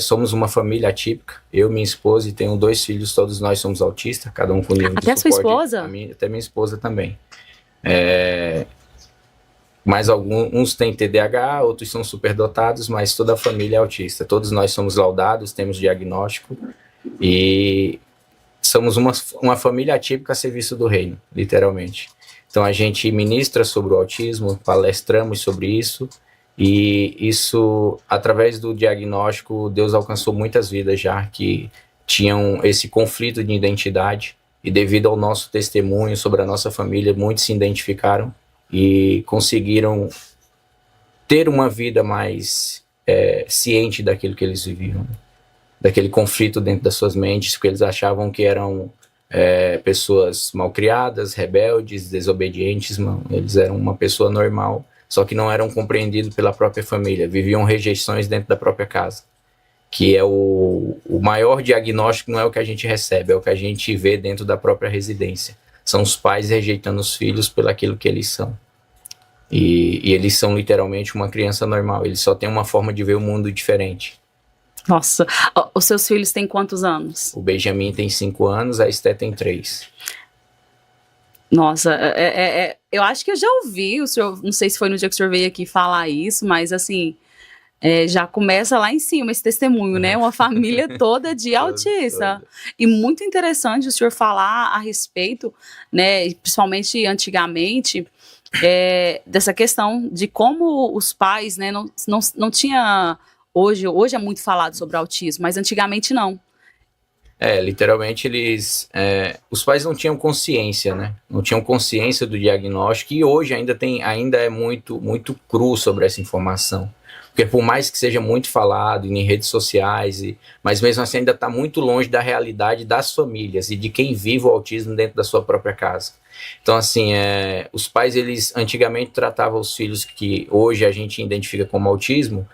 somos uma família atípica, eu, minha esposa, e tenho 2 filhos, todos nós somos autistas, cada um com nível de Até suporte. sua esposa? Até minha esposa também. Mas uns têm TDAH, outros são superdotados, mas toda a família é autista. Todos nós somos laudados, temos diagnóstico e somos uma família atípica a serviço do reino, literalmente. Então a gente ministra sobre o autismo, palestramos sobre isso, e isso, através do diagnóstico, Deus alcançou muitas vidas já que tinham esse conflito de identidade, e devido ao nosso testemunho sobre a nossa família, muitos se identificaram e conseguiram ter uma vida mais ciente daquilo que eles viviam, daquele conflito dentro das suas mentes, porque eles achavam que eram pessoas malcriadas, rebeldes, desobedientes. Eles eram uma pessoa normal, só que não eram compreendidos pela própria família, viviam rejeições dentro da própria casa, que é o maior diagnóstico. Não é o que a gente recebe, é o que a gente vê dentro da própria residência. São os pais rejeitando os filhos pelo aquilo que eles são. E eles são literalmente uma criança normal, eles só têm uma forma de ver o mundo diferente. Nossa, os seus filhos têm quantos anos? O Benjamin tem 5 anos, a Esté tem 3. Nossa, eu acho que eu já ouvi o senhor, não sei se foi no dia que o senhor veio aqui falar isso, mas assim, já começa lá em cima esse testemunho, né? Uma família toda de autista. E muito interessante o senhor falar a respeito, né? Principalmente antigamente, dessa questão de como os pais, né? Não tinha... Hoje é muito falado sobre autismo, mas antigamente não. Literalmente os pais não tinham consciência, né? Não tinham consciência do diagnóstico, e hoje ainda é muito, muito cru sobre essa informação. Porque por mais que seja muito falado em redes sociais, mas mesmo assim ainda está muito longe da realidade das famílias e de quem vive o autismo dentro da sua própria casa. Então, assim, os pais, eles antigamente tratavam os filhos que hoje a gente identifica como autismo,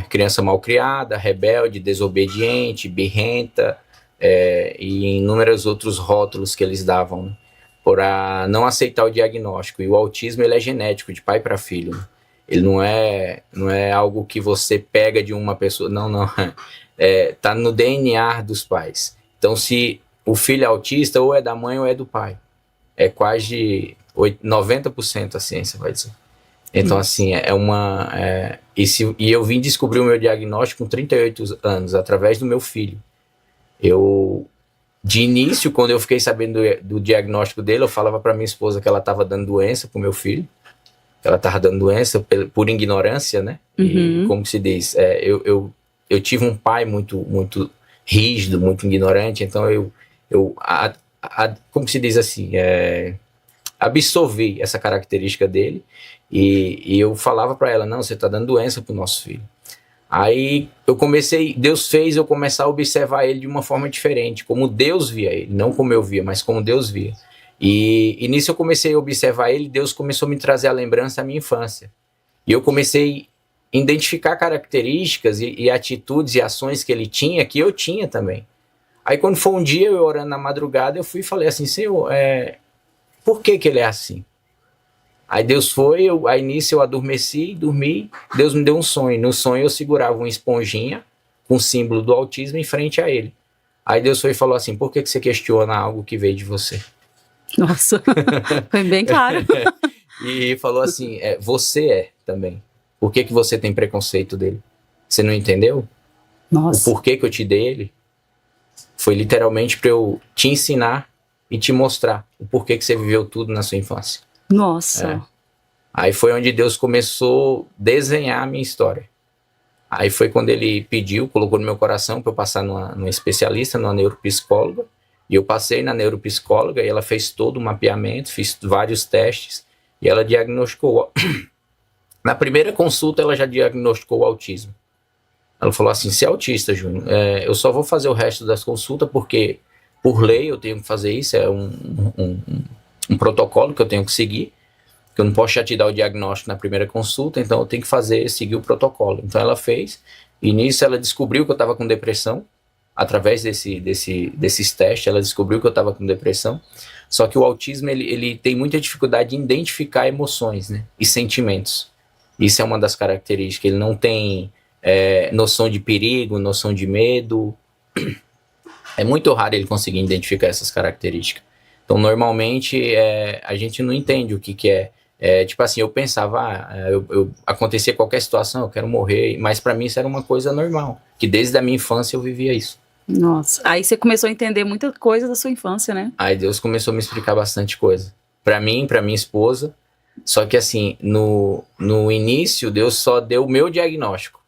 criança malcriada, rebelde, desobediente, birrenta, e inúmeros outros rótulos que eles davam, né, por não aceitar o diagnóstico. E o autismo, ele é genético, de pai para filho, né? Ele não é algo que você pega de uma pessoa, não. Tá no DNA dos pais. Então, se o filho é autista, ou é da mãe ou é do pai. É quase 90% a ciência vai dizer. Então, assim, e eu vim descobrir o meu diagnóstico com 38 anos, através do meu filho. De início, quando eu fiquei sabendo do diagnóstico dele, eu falava para minha esposa que ela estava dando doença para o meu filho. Ela estava dando doença por ignorância, né? Uhum. E como se diz, eu tive um pai muito, muito rígido, muito ignorante, então como se diz assim, absorvi essa característica dele, e eu falava para ela, não, você está dando doença para o nosso filho. Aí Deus fez eu começar a observar ele de uma forma diferente, como Deus via ele, não como eu via, mas como Deus via. E nisso eu comecei a observar ele, Deus começou a me trazer a lembrança da minha infância. E eu comecei a identificar características e atitudes e ações que ele tinha, que eu tinha também. Aí quando foi um dia, eu orando na madrugada, eu fui e falei assim, Senhor, por que ele é assim? Aí Deus aí nisso eu adormeci, dormi, Deus me deu um sonho. No sonho eu segurava uma esponjinha com o símbolo do autismo em frente a ele. Aí Deus foi e falou assim, por que você questiona algo que veio de você? Nossa, foi bem claro. E falou assim, você também. Por que você tem preconceito dele? Você não entendeu? Nossa. O porquê que eu te dei ele? Foi literalmente para eu te ensinar e te mostrar o porquê que você viveu tudo na sua infância. Nossa. Aí foi onde Deus começou a desenhar a minha história. Aí foi quando ele colocou no meu coração para eu passar numa especialista, numa neuropsicóloga. E eu passei na neuropsicóloga e ela fez todo o mapeamento, fiz vários testes e ela diagnosticou. Na primeira consulta ela já diagnosticou o autismo. Ela falou assim, você é autista, Júnior, eu só vou fazer o resto das consultas porque por lei eu tenho que fazer isso, é um protocolo que eu tenho que seguir, que eu não posso já te dar o diagnóstico na primeira consulta, então eu tenho que seguir o protocolo. Então ela fez, e nisso ela descobriu que eu estava com depressão. Através desses testes, ela descobriu que eu estava com depressão. Só que o autismo, ele tem muita dificuldade em identificar emoções, né, e sentimentos. Isso é uma das características. Ele não tem noção de perigo, noção de medo. É muito raro ele conseguir identificar essas características. Então, normalmente, a gente não entende o que é. Tipo assim, eu pensava, acontecia qualquer situação, eu quero morrer, mas para mim isso era uma coisa normal, que desde a minha infância eu vivia isso. Nossa, aí você começou a entender muita coisa da sua infância, né? Aí Deus começou a me explicar bastante coisa. Para mim, para minha esposa, só que assim, no início, Deus só deu o meu diagnóstico.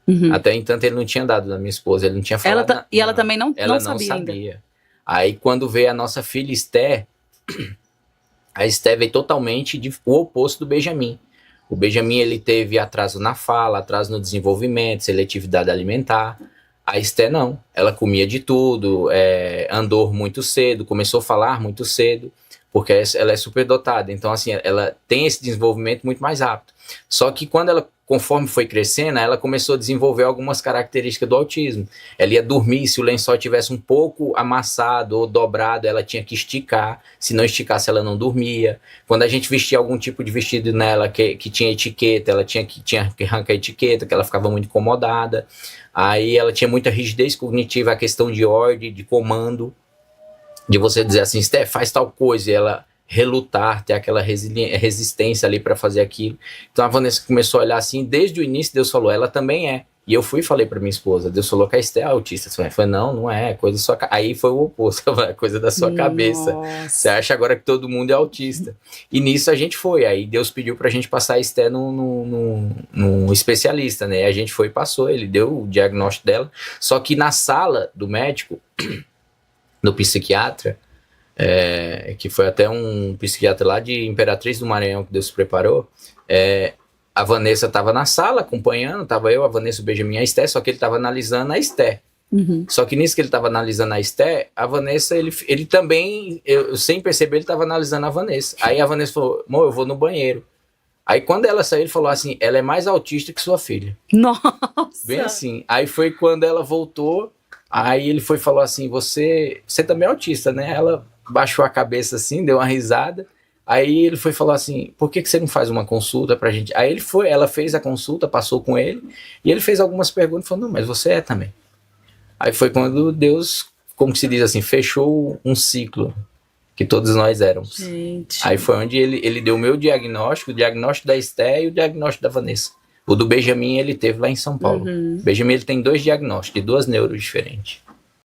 Uhum. Até então ele não tinha dado da minha esposa, ele não tinha falado. E ela também ela não sabia ainda. Aí quando veio a nossa filha Esther, a Esther veio totalmente o oposto do Benjamin. O Benjamin ele teve atraso na fala, atraso no desenvolvimento, seletividade alimentar. A Esther não, ela comia de tudo, andou muito cedo, começou a falar muito cedo, porque ela é superdotada. Então assim, ela tem esse desenvolvimento muito mais rápido. Só que conforme foi crescendo, ela começou a desenvolver algumas características do autismo. Ela ia dormir, se o lençol tivesse um pouco amassado ou dobrado, ela tinha que esticar. Se não esticasse, ela não dormia. Quando a gente vestia algum tipo de vestido nela que tinha etiqueta, ela tinha que arrancar a etiqueta, que ela ficava muito incomodada. Aí ela tinha muita rigidez cognitiva, a questão de ordem, de comando, de você dizer assim, Steph, faz tal coisa, e ela relutar, ter aquela resistência ali para fazer aquilo. Então a Vanessa começou a olhar assim, desde o início Deus falou, ela também é. E eu fui e falei para minha esposa, Deus falou que a Esther é autista. Eu falei, não é, coisa da sua cabeça. Aí foi o oposto, coisa da sua cabeça. Você acha agora que todo mundo é autista. E nisso a gente foi, aí Deus pediu pra gente passar a Esther num especialista, né? E a gente foi e passou, ele deu o diagnóstico dela. Só que na sala do médico, do psiquiatra, que foi até um psiquiatra lá de Imperatriz do Maranhão que Deus preparou, a Vanessa estava na sala acompanhando, estava eu, a Vanessa, o Benjamin e a Esther, só que ele estava analisando a Esther. Uhum. Só que nisso que ele estava analisando a Esther, a Vanessa, ele também, eu sem perceber, ele estava analisando a Vanessa. Aí a Vanessa falou, amor, eu vou no banheiro. Aí quando ela saiu, ele falou assim, ela é mais autista que sua filha. Nossa! Bem assim. Aí foi quando ela voltou, aí ele foi e falou assim, você também é autista, né? Ela baixou a cabeça assim, deu uma risada. Aí ele foi e falou assim, por que você não faz uma consulta pra gente? Aí ela fez a consulta, passou com ele, e ele fez algumas perguntas e falou, não, mas você é também. Aí foi quando Deus, como que se diz assim, fechou um ciclo que todos nós éramos. Gente. Aí foi onde ele deu o meu diagnóstico, o diagnóstico da Esther e o diagnóstico da Vanessa. O do Benjamin ele teve lá em São Paulo. Uhum. Benjamin ele tem 2 diagnósticos, de 2 neuros diferentes.